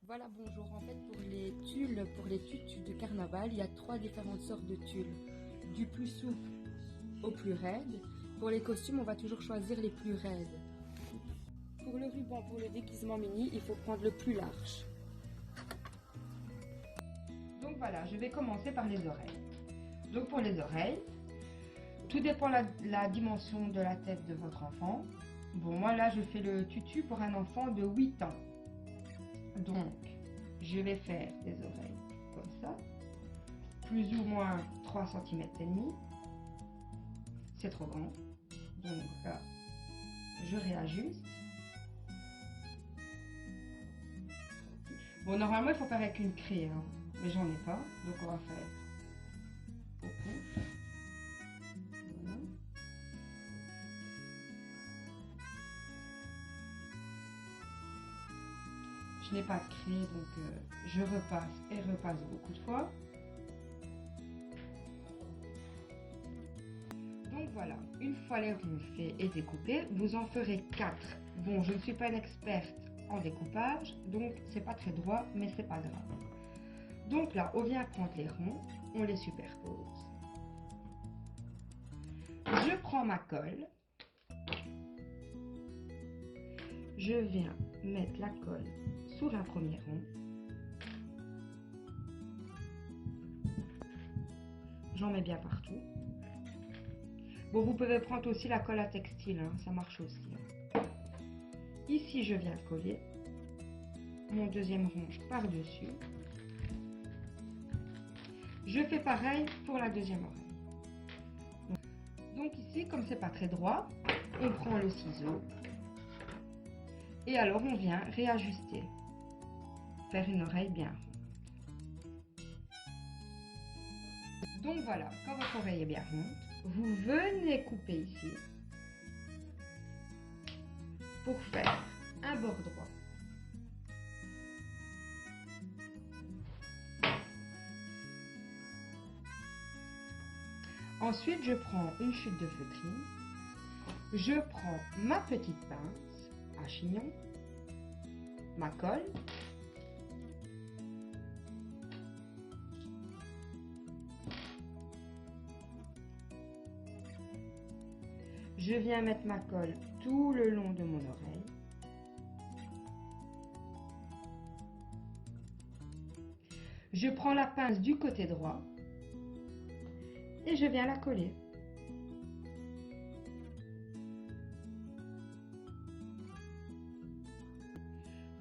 Voilà, bonjour. En fait, pour les tutus de carnaval, il y a 3 différentes sortes de tulles. Du plus souple au plus raide. Pour les costumes, on va toujours choisir les plus raides. Pour le ruban, pour le déguisement mini, il faut prendre le plus large. Donc voilà, je vais commencer par les oreilles. Donc pour les oreilles, tout dépend la dimension de la tête de votre enfant. Bon, moi là, je fais le tutu pour un enfant de 8 ans. Donc, je vais faire des oreilles comme ça, plus ou moins 3 cm et demi. C'est trop grand. Donc là, je réajuste. Bon, normalement, il faut faire avec une craie, hein, mais j'en ai pas. Donc, on va faire au cou. Voilà. Je n'ai pas de craie, donc je repasse et repasse beaucoup de fois. Donc voilà, une fois les ronds faits et découpés, vous en ferez 4. Bon, je ne suis pas une experte en découpage, donc c'est pas très droit, mais c'est pas grave. Donc là, on vient prendre les ronds, on les superpose. Je prends ma colle. Je viens mettre la colle sur un premier rond. J'en mets bien partout. Bon, vous pouvez prendre aussi la colle à textile, hein, ça marche aussi. Hein. Ici, je viens coller mon deuxième rond par-dessus. Je fais pareil pour la deuxième oreille. Donc ici, comme c'est pas très droit, on prend le ciseau. Et alors, on vient réajuster. Faire une oreille bien ronde. Donc voilà, quand votre oreille est bien ronde, vous venez couper ici pour faire un bord droit. Ensuite, je prends une chute de feutrine. Je prends ma petite pince à chignon, ma colle. Je viens mettre ma colle tout le long de mon oreille. Je prends la pince du côté droit et je viens la coller.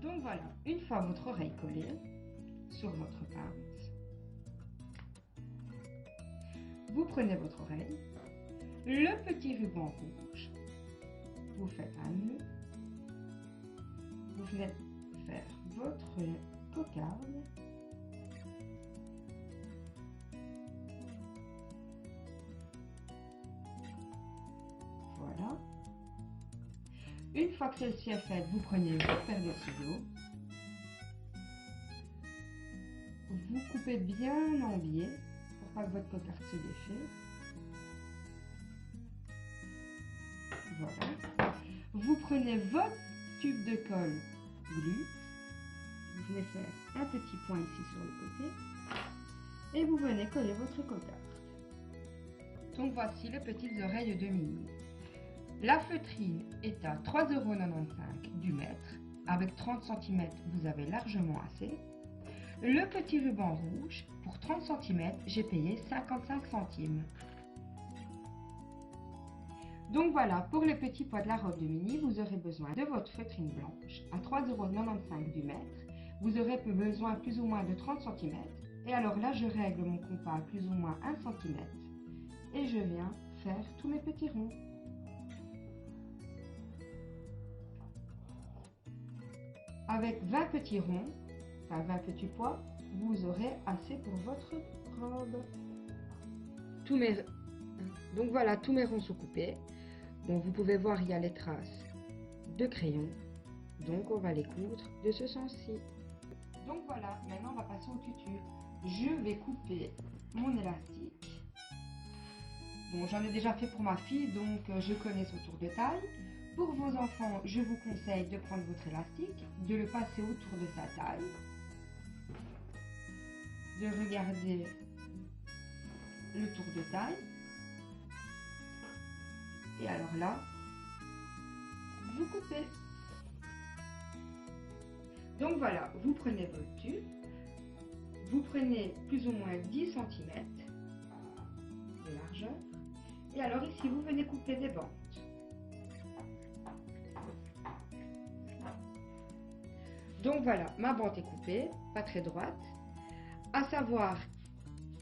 Donc voilà, une fois votre oreille collée sur votre pince, vous prenez votre oreille, le petit ruban rouge, vous faites un nœud, vous venez faire votre cocarde, voilà. Une fois que celle-ci est faite, vous prenez votre paire de ciseaux, vous coupez bien en biais pour pas que votre cocarde se défait. Voilà. Vous prenez votre tube de colle glu, vous venez faire un petit point ici sur le côté et vous venez coller votre cocarde. Donc voici les petites oreilles de Mini. La feutrine est à 3,95 € du mètre. Avec 30 cm, vous avez largement assez. Le petit ruban rouge, pour 30 cm, j'ai payé 55 centimes. Donc voilà, pour le petit poids de la robe de Mini, vous aurez besoin de votre feutrine blanche à 3,95 € du mètre. Vous aurez besoin plus ou moins de 30 cm. Et alors là, je règle mon compas à plus ou moins 1 cm. Et je viens faire tous mes petits ronds. Avec 20 petits ronds, enfin 20 petits pois, vous aurez assez pour votre robe. Donc voilà, tous mes ronds sont coupés. Donc vous pouvez voir, il y a les traces de crayon. Donc on va les coudre de ce sens-ci. Donc voilà, maintenant on va passer au tutu. Je vais couper mon élastique. Bon, j'en ai déjà fait pour ma fille, donc je connais son tour de taille. Pour vos enfants, je vous conseille de prendre votre élastique, de le passer autour de sa taille de regarder le tour de taille. Et alors là, vous coupez. Donc voilà, vous prenez votre tube, vous prenez plus ou moins 10 cm de largeur. Et alors ici, vous venez couper des bandes. Donc voilà, ma bande est coupée, pas très droite. À savoir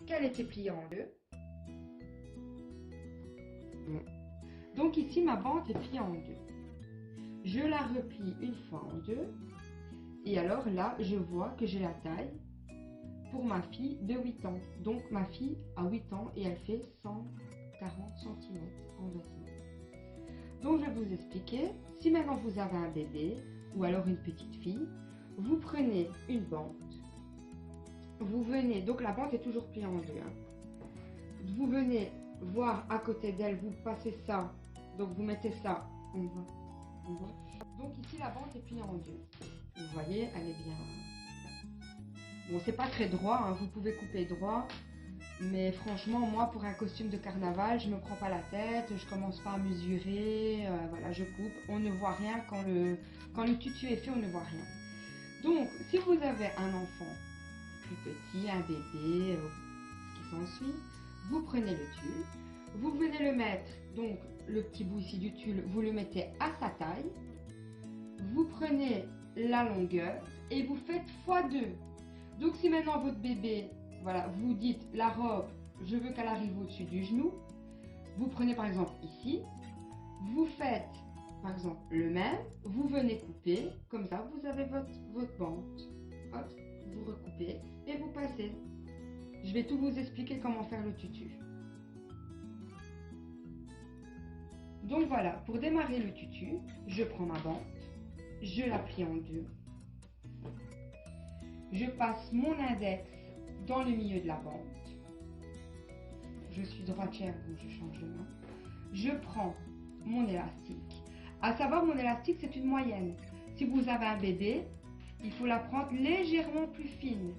qu'elle était pliée en deux. Donc ici, ma bande est pliée en deux. Je la replie une fois en deux. Et alors là, je vois que j'ai la taille pour ma fille de 8 ans. Donc ma fille a 8 ans et elle fait 140 cm en vêtements. Donc je vais vous expliquer. Si maintenant vous avez un bébé ou alors une petite fille, vous prenez une bande. Vous venez, donc la bande est toujours pliée en deux. Vous venez voir à côté d'elle, vous passez ça. Donc vous mettez ça. On voit. Donc ici la bande est pliée en deux. Vous voyez, elle est bien. Bon, c'est pas très droit, hein, vous pouvez couper droit. Mais franchement, moi, pour un costume de carnaval, je me prends pas la tête, je commence pas à mesurer. Voilà, je coupe. On ne voit rien quand le tutu est fait, on ne voit rien. Donc, si vous avez un enfant plus petit, un bébé, ce qui s'ensuit, vous prenez le tulle, vous venez le mettre, donc le petit bout ici du tulle, vous le mettez à sa taille, vous prenez la longueur et vous faites x2. Donc si maintenant votre bébé, voilà, vous dites la robe, je veux qu'elle arrive au-dessus du genou, vous prenez par exemple ici, vous faites par exemple le même, vous venez couper, comme ça vous avez votre bande. Hop, vous recoupez et vous passez. Je vais tout vous expliquer comment faire le tutu. Donc voilà, pour démarrer le tutu, je prends ma bande, je la plie en deux. Je passe mon index dans le milieu de la bande. Je suis droitière, donc je change de main. Je prends mon élastique. À savoir, mon élastique, c'est une moyenne. Si vous avez un bébé, il faut la prendre légèrement plus fine.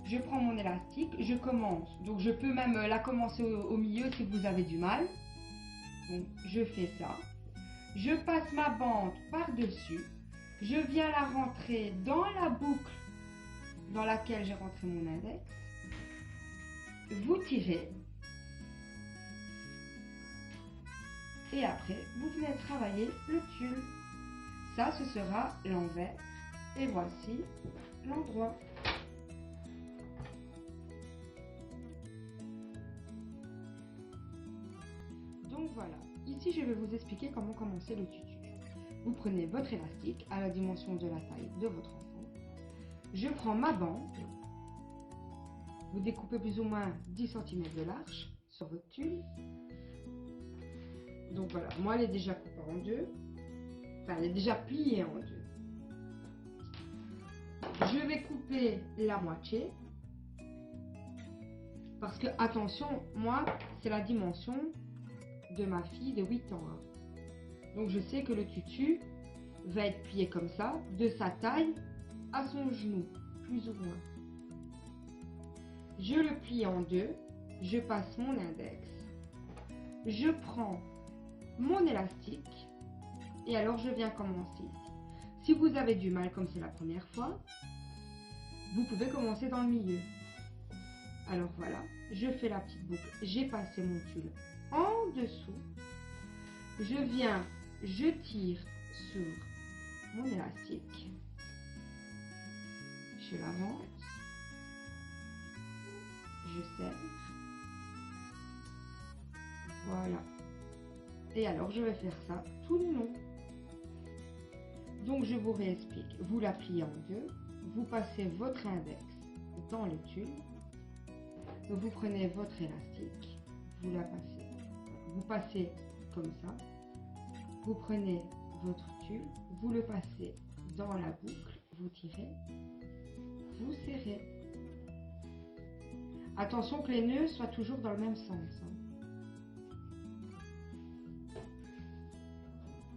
Je prends mon élastique, je commence. Donc, je peux même la commencer au milieu si vous avez du mal. Donc, je fais ça. Je passe ma bande par-dessus. Je viens la rentrer dans la boucle dans laquelle j'ai rentré mon index. Vous tirez. Et après, vous venez travailler le tulle. Ça, ce sera l'envers. Et voici l'endroit. Donc voilà. Ici, je vais vous expliquer comment commencer le tutu. Vous prenez votre élastique à la dimension de la taille de votre enfant. Je prends ma bande. Vous découpez plus ou moins 10 cm de large sur votre tulle. Donc voilà, moi elle est déjà coupée en deux. Enfin, elle est déjà pliée en deux. Je vais couper la moitié. Parce que, attention, moi, c'est la dimension de ma fille de 8 ans. Donc je sais que le tutu va être plié comme ça, de sa taille à son genou, plus ou moins. Je le plie en deux, je passe mon index, je prends mon élastique et alors je viens commencer ici. Si vous avez du mal comme c'est la première fois, vous pouvez commencer dans le milieu. Alors voilà, je fais la petite boucle, j'ai passé mon tulle en dessous, je viens, je tire sur mon élastique, je l'avance, je serre, voilà. Et alors je vais faire ça tout le long. Donc je vous réexplique, vous la pliez en deux, vous passez votre index dans le tulle, vous prenez votre élastique, vous la passez, vous passez comme ça, vous prenez votre tulle, vous le passez dans la boucle, vous tirez, vous serrez. Attention que les nœuds soient toujours dans le même sens.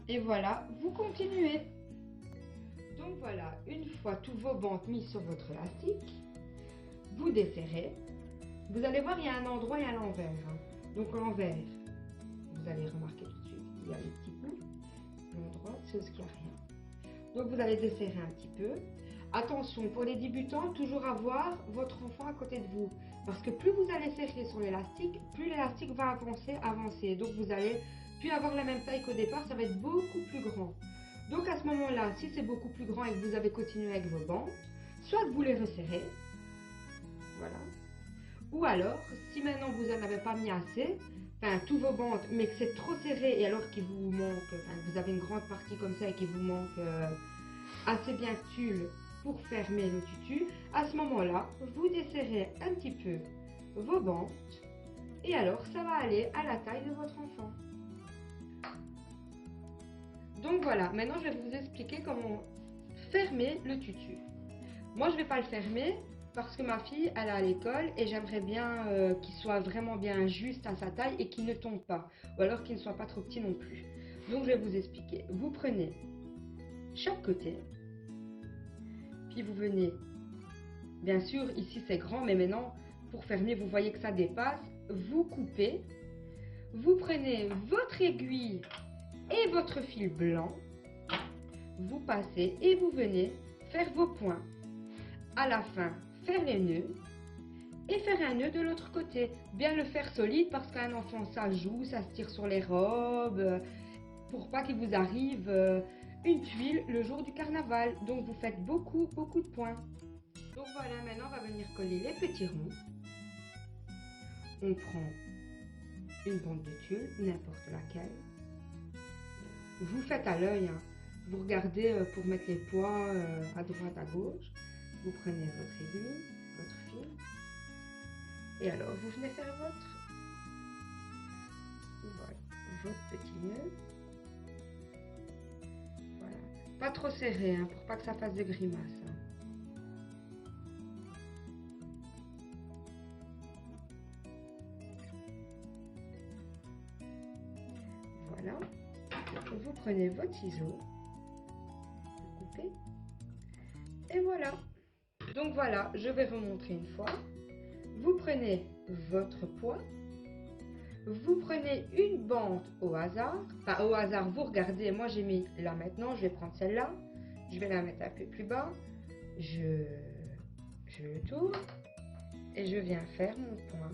Et voilà, vous continuez. Donc Donc voilà, une fois tous vos bandes mises sur votre élastique, vous desserrez. Vous allez voir, il y a un endroit et à l'envers. Donc l'envers, vous allez remarquer tout de suite, il y a les petits bouts. L'endroit, c'est ce qu'il n'y a rien. Donc vous allez desserrer un petit peu. Attention, pour les débutants, toujours avoir votre enfant à côté de vous. Parce que plus vous allez serrer sur l'élastique, plus l'élastique va avancer. Donc vous allez plus avoir la même taille qu'au départ, ça va être beaucoup plus grand. Donc à ce moment-là, si c'est beaucoup plus grand et que vous avez continué avec vos bandes, soit vous les resserrez, voilà. Ou alors, si maintenant vous n'en avez pas mis assez, enfin tous vos bandes, mais que c'est trop serré et alors qu'il vous manque, enfin vous avez une grande partie comme ça et qu'il vous manque assez bien de tulle pour fermer le tutu, à ce moment-là, vous desserrez un petit peu vos bandes et alors ça va aller à la taille de votre enfant. Donc voilà, maintenant je vais vous expliquer comment fermer le tutu. Moi je ne vais pas le fermer parce que ma fille elle est à l'école et j'aimerais bien qu'il soit vraiment bien juste à sa taille et qu'il ne tombe pas, ou alors qu'il ne soit pas trop petit non plus. Donc je vais vous expliquer. Vous prenez chaque côté, puis vous venez, bien sûr ici c'est grand, mais maintenant pour fermer vous voyez que ça dépasse, vous coupez, vous prenez votre aiguille et votre fil blanc, vous passez et vous venez faire vos points. À la fin, faire les nœuds et faire un nœud de l'autre côté. Bien le faire solide parce qu'un enfant ça joue, ça se tire sur les robes, pour pas qu'il vous arrive une tuile le jour du carnaval. Donc vous faites beaucoup de points. Donc voilà, maintenant on va venir coller les petits ronds. On prend une bande de tulle, n'importe laquelle. Vous faites à l'œil, hein. Vous regardez pour mettre les poids à droite, à gauche. Vous prenez votre aiguille, votre fil. Et alors, vous venez faire votre petit nœud. Voilà. Pas trop serré, hein, pour pas que ça fasse de grimaces. Hein. Voilà. Vous prenez votre ciseau, vous coupez, et voilà. Donc voilà, je vais remontrer une fois. Vous prenez votre poids, vous prenez une bande au hasard, enfin au hasard vous regardez, moi j'ai mis là maintenant, je vais prendre celle-là, je vais la mettre un peu plus bas, je le tourne et je viens faire mon point.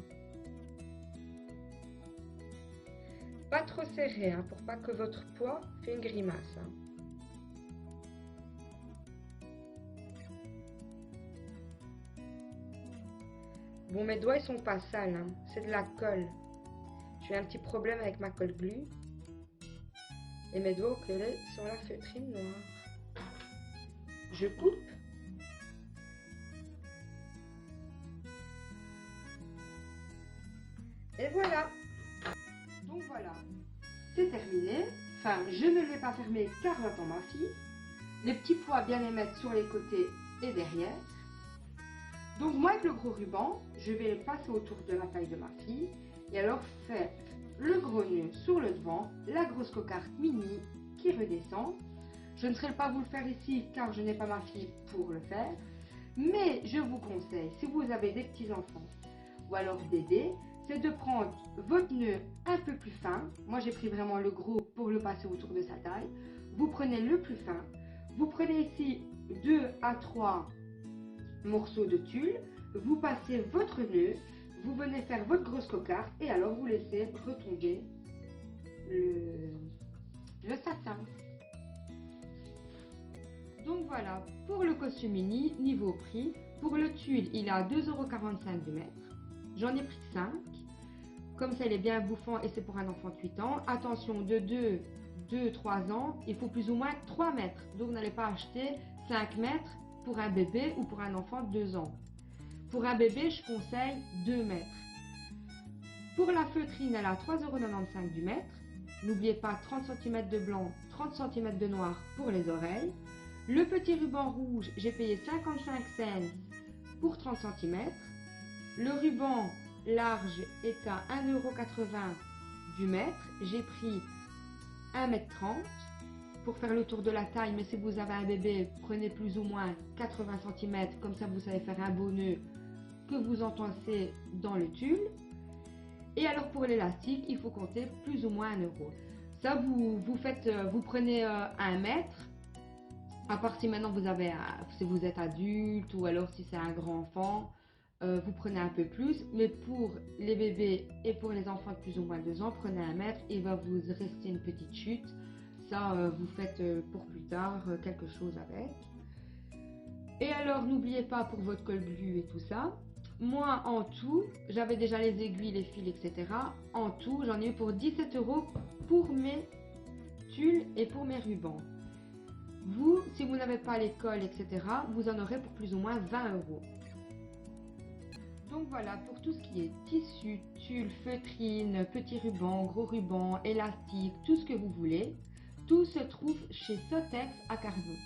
Pas trop serré, hein, pour pas que votre poids fait une grimace. Hein. Bon, mes doigts ils sont pas sales, hein. C'est de la colle. J'ai un petit problème avec ma colle glue. Et mes doigts ont collé sur la feutrine noire. Je coupe. Et voilà. Donc voilà, c'est terminé. Enfin, je ne l'ai pas fermé car j'attends ma fille. Les petits pois, bien les mettre sur les côtés et derrière. Donc moi, avec le gros ruban, je vais le passer autour de la taille de ma fille. Et alors, faire le gros nœud sur le devant, la grosse cocarde mini qui redescend. Je ne serai pas vous le faire ici car je n'ai pas ma fille pour le faire. Mais je vous conseille, si vous avez des petits-enfants ou alors Dédé, c'est de prendre votre nœud un peu plus fin. Moi, j'ai pris vraiment le gros pour le passer autour de sa taille. Vous prenez le plus fin. Vous prenez ici 2 à 3 morceaux de tulle. Vous passez votre nœud. Vous venez faire votre grosse cocarde et alors vous laissez retomber le satin. Donc voilà, pour le costume mini, niveau prix, pour le tulle, il est à 2,45 € du mètre. J'en ai pris 5. Comme ça, il est bien bouffant et c'est pour un enfant de 8 ans. Attention, de 2-3 ans, il faut plus ou moins 3 mètres. Donc, vous n'allez pas acheter 5 mètres pour un bébé ou pour un enfant de 2 ans. Pour un bébé, je conseille 2 mètres. Pour la feutrine, elle est à 3,95 € du mètre. N'oubliez pas 30 cm de blanc, 30 cm de noir pour les oreilles. Le petit ruban rouge, j'ai payé 55 cents pour 30 cm. Le ruban large est à 1,80 € du mètre. J'ai pris 1,30 m pour faire le tour de la taille, mais si vous avez un bébé, prenez plus ou moins 80 cm, comme ça vous savez faire un beau nœud que vous enfoncez dans le tulle. Et alors pour l'élastique, il faut compter plus ou moins 1 euro. Ça, vous prenez 1 mètre, à part si maintenant si vous êtes adulte ou alors si c'est un grand enfant, vous prenez un peu plus. Mais pour les bébés et pour les enfants de plus ou moins 2 ans, prenez 1 mètre, il va vous rester une petite chute. Ça, vous faites pour plus tard quelque chose avec. Et alors, n'oubliez pas pour votre colle glue et tout ça. Moi, en tout, j'avais déjà les aiguilles, les fils, etc. En tout, j'en ai eu pour 17 euros pour mes tulles et pour mes rubans. Vous, si vous n'avez pas les colles, etc., vous en aurez pour plus ou moins 20 euros. Donc voilà, pour tout ce qui est tissu, tulle, feutrine, petits rubans, gros rubans, élastique, tout ce que vous voulez, tout se trouve chez Sotex à Carnot.